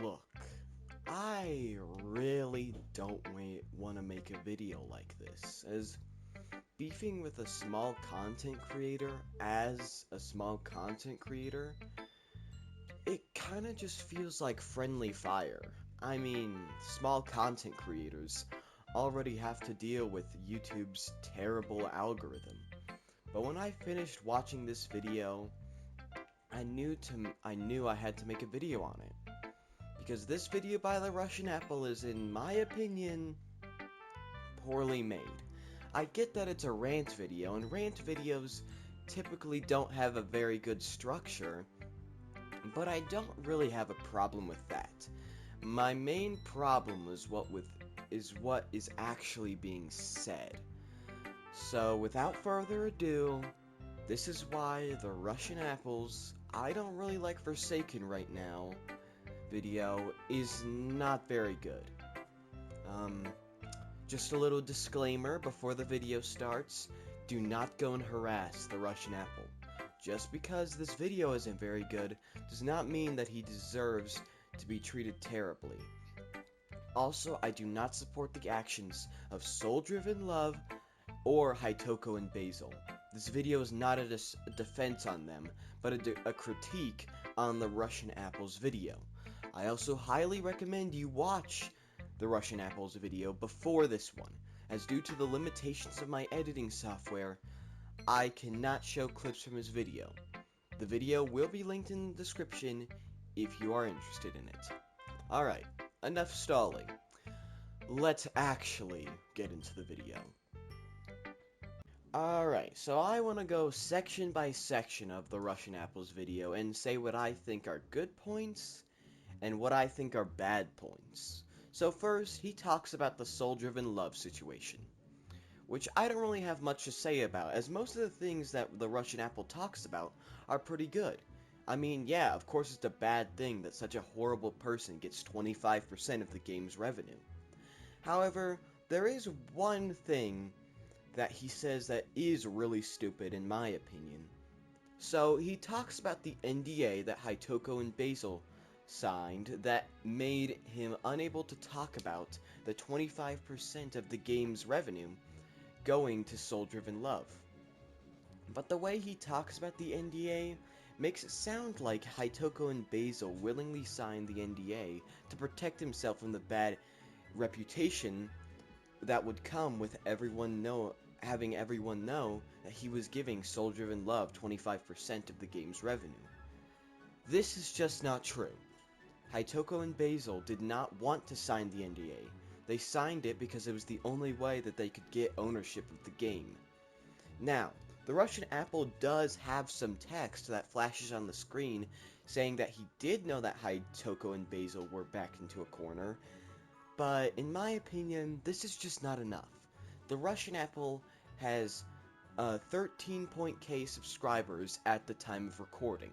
Look, I really don't want to make a video like this, as beefing with a small content creator it kinda just feels like friendly fire. I mean, small content creators already have to deal with YouTube's terrible algorithm. But when I finished watching this video, I knew I had to make a video on it. Because this video by the Russian Apple is, in my opinion, poorly made. I get that it's a rant video, and rant videos typically don't have a very good structure, but I don't really have a problem with that. My main problem is what is actually being said. So without further ado, this is why the Russian Apples I don't really like Forsaken right now video is not very good. Just a little disclaimer before the video starts, do not go and harass the Russian Apple. Just because this video isn't very good does not mean that he deserves to be treated terribly. Also, I do not support the actions of Soul-Driven Love or Hitoko and Basil. This video is not a defense on them, but a critique on the Russian Apple's video. I also highly recommend you watch the Russian Apple's video before this one, as due to the limitations of my editing software, I cannot show clips from his video. The video will be linked in the description if you are interested in it. Alright, enough stalling. Let's actually get into the video. Alright, so I want to go section by section of the Russian Apple's video and say what I think are good points and what I think are bad points. So first, he talks about the soul-driven love situation, which I don't really have much to say about, as most of the things that the Russian Apple talks about are pretty good. I mean, yeah, of course it's a bad thing that such a horrible person gets 25% of the game's revenue. However, there is one thing that he says that is really stupid in my opinion. So, he talks about the NDA that Hitoko and Basil signed that made him unable to talk about the 25% of the game's revenue going to Soul-Driven Love. But the way he talks about the NDA makes it sound like Hitoko and Basil willingly signed the NDA to protect himself from the bad reputation that would come with having everyone know that he was giving Soul-Driven Love 25% of the game's revenue. This is just not true. Hitoko and Basil did not want to sign the NDA. They signed it because it was the only way that they could get ownership of the game. Now, the Russian Apple does have some text that flashes on the screen saying that he did know that Hitoko and Basil were backed into a corner, but in my opinion, this is just not enough. The Russian Apple has 13.k subscribers at the time of recording,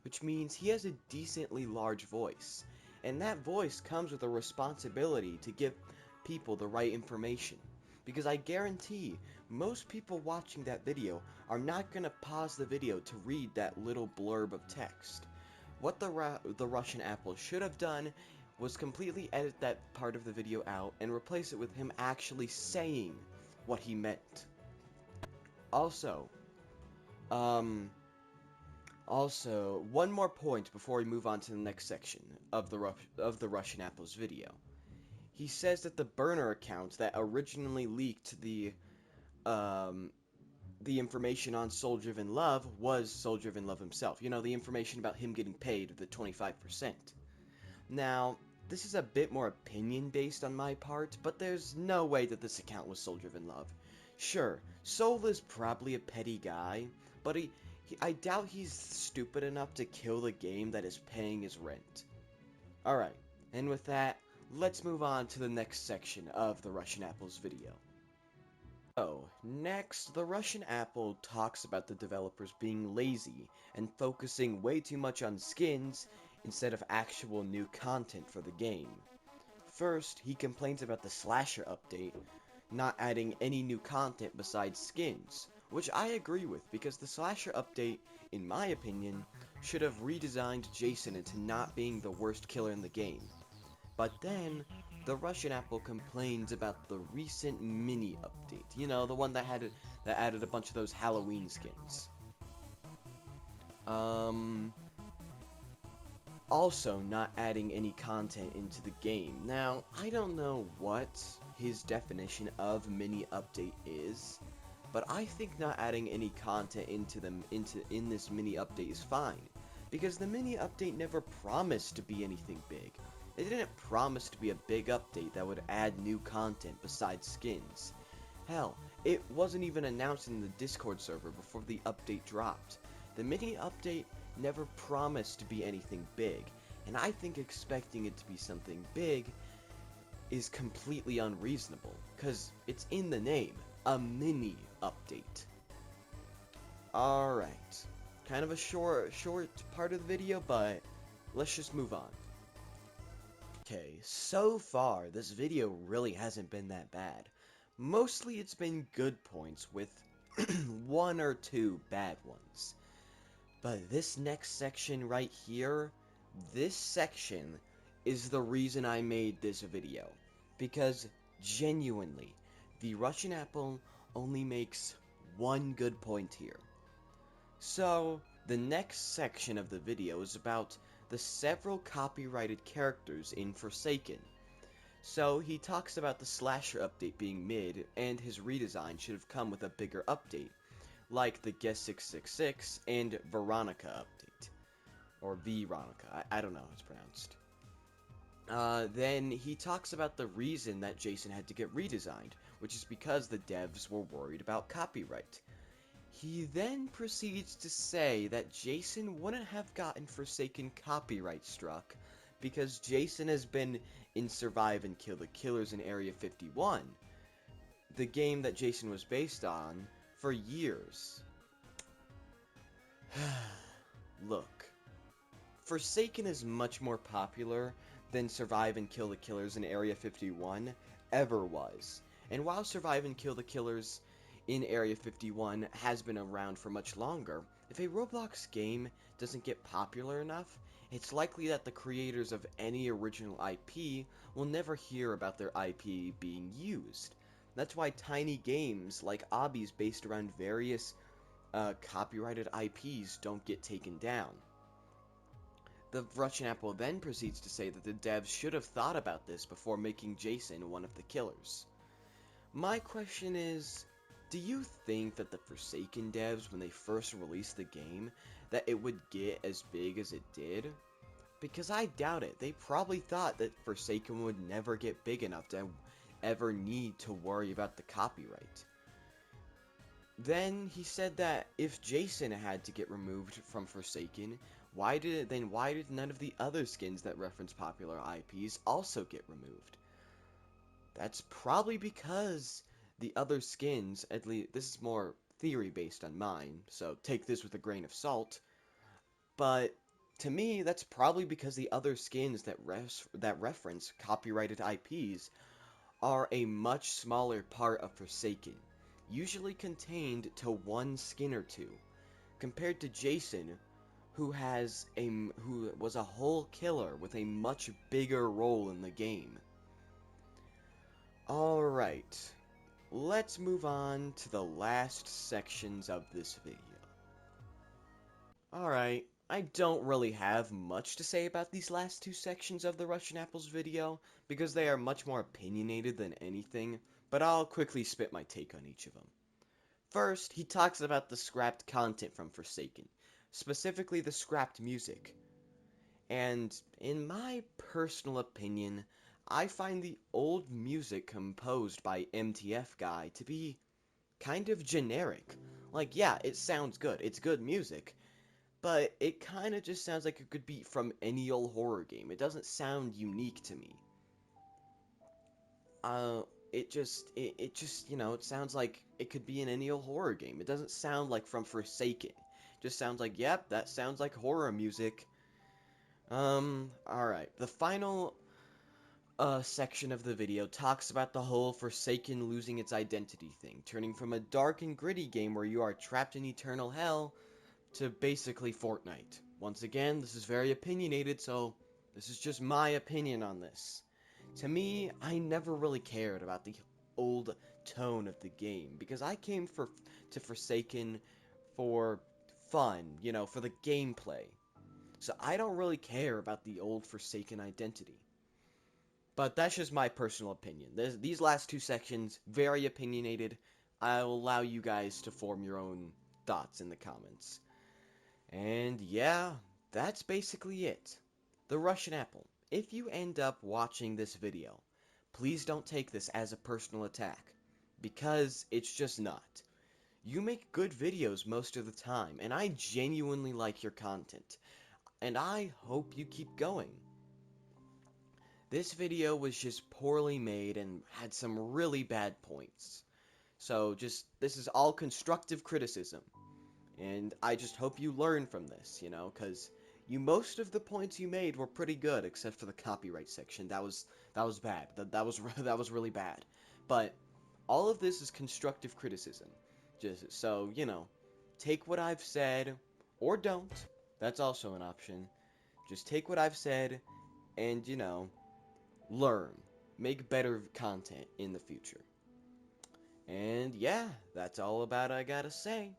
which means he has a decently large voice, and that voice comes with a responsibility to give people the right information, because I guarantee most people watching that video are not going to pause the video to read that little blurb of text. What the Russian Apple should have done was completely edit that part of the video out and replace it with him actually saying what he meant. Also, one more point before we move on to the next section of the Russian Apple's video. He says that the burner account that originally leaked the information on Soul-Driven Love was Soul-Driven Love himself. You know, the information about him getting paid the 25%. Now, this is a bit more opinion-based on my part, but there's no way that this account was Soul-Driven Love. Sure, Soul is probably a petty guy, but I doubt he's stupid enough to kill the game that is paying his rent. Alright, and with that, let's move on to the next section of the Russian Apple's video. So, next, the Russian Apple talks about the developers being lazy and focusing way too much on skins instead of actual new content for the game. First, he complains about the Slasher update not adding any new content besides skins, which I agree with because the Slasher update, in my opinion, should have redesigned Jason into not being the worst killer in the game. But then, the Russian Apple complains about the recent mini update. You know, the one that added a bunch of those Halloween skins. Also not adding any content into the game. Now, I don't know what his definition of mini update is, but I think not adding any content in this mini update is fine, because the mini update never promised to be anything big. It didn't promise to be a big update that would add new content besides skins. Hell, it wasn't even announced in the Discord server before the update dropped. The mini update never promised to be anything big, and I think expecting it to be something big is completely unreasonable, because it's in the name, a mini update. Alright, kind of a short part of the video, but let's just move on. Okay, so far, this video really hasn't been that bad. Mostly it's been good points with one or two bad ones. But this next section right here, this section is the reason I made this video. Because, genuinely, the Russian Apple only makes one good point here. So, the next section of the video is about the several copyrighted characters in Forsaken. So, he talks about the slasher update being mid, and his redesign should have come with a bigger update, like the Guess 666 and Veronica update. Or Veronica, I don't know how it's pronounced. Then he talks about the reason that Jason had to get redesigned, which is because the devs were worried about copyright. He then proceeds to say that Jason wouldn't have gotten Forsaken copyright struck because Jason has been in Survive and Kill the Killers in Area 51, the game that Jason was based on, for years. Look, Forsaken is much more popular than Survive and Kill the Killers in Area 51 ever was. And while Survive and Kill the Killers in Area 51 has been around for much longer, if a Roblox game doesn't get popular enough, it's likely that the creators of any original IP will never hear about their IP being used. That's why tiny games like obbies based around various copyrighted IPs don't get taken down. The Russian Apple then proceeds to say that the devs should have thought about this before making Jason one of the killers. My question is, do you think that the Forsaken devs, when they first released the game, that it would get as big as it did? Because I doubt it. They probably thought that Forsaken would never get big enough to ever need to worry about the copyright. Then he said that if Jason had to get removed from Forsaken, why did none of the other skins that reference popular IPs also get removed? That's probably because the other skins, at least this is more theory based on mine, so take this with a grain of salt, but to me that's probably because the other skins that reference copyrighted IPs are a much smaller part of Forsaken, usually contained to one skin or two, compared to Jason, who was a whole killer with a much bigger role in the game. Alright, let's move on to the last sections of this video. Alright, I don't really have much to say about these last two sections of the Russian Apple's video, because they are much more opinionated than anything, but I'll quickly spit my take on each of them. First, he talks about the scrapped content from Forsaken, specifically the scrapped music. And in my personal opinion, I find the old music composed by MTF Guy to be kind of generic. Like, yeah, it sounds good, it's good music, but it kind of just sounds like it could be from any old horror game. It doesn't sound unique to me. It just, you know, it sounds like it could be in any old horror game. It doesn't sound like from Forsaken. It just sounds like, yep, that sounds like horror music. Alright. The final section of the video talks about the whole Forsaken losing its identity thing, turning from a dark and gritty game where you are trapped in eternal hell to basically Fortnite. once again, this is very opinionated, so this is just my opinion on this. To me, I never really cared about the old tone of the game, because I came to Forsaken for fun, you know, for the gameplay. So I don't really care about the old Forsaken identity. But that's just my personal opinion. These last two sections, very opinionated. I'll allow you guys to form your own thoughts in the comments. And yeah, that's basically it. The Russian Apple. If you end up watching this video, please don't take this as a personal attack, because it's just not. You make good videos most of the time, and I genuinely like your content, and I hope you keep going. This video was just poorly made and had some really bad points. So this is all constructive criticism. And I just hope you learn from this, you know, because most of the points you made were pretty good, except for the copyright section. That was bad. That was that was really bad. But all of this is constructive criticism. Just so, you know, take what I've said or don't. That's also an option. Just take what I've said and, you know, learn. Make better content in the future. And yeah, that's all about I gotta say.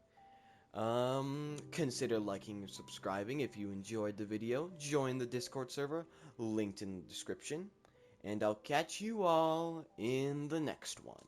Consider liking and subscribing if you enjoyed the video. Join the Discord server, linked in the description. And I'll catch you all in the next one.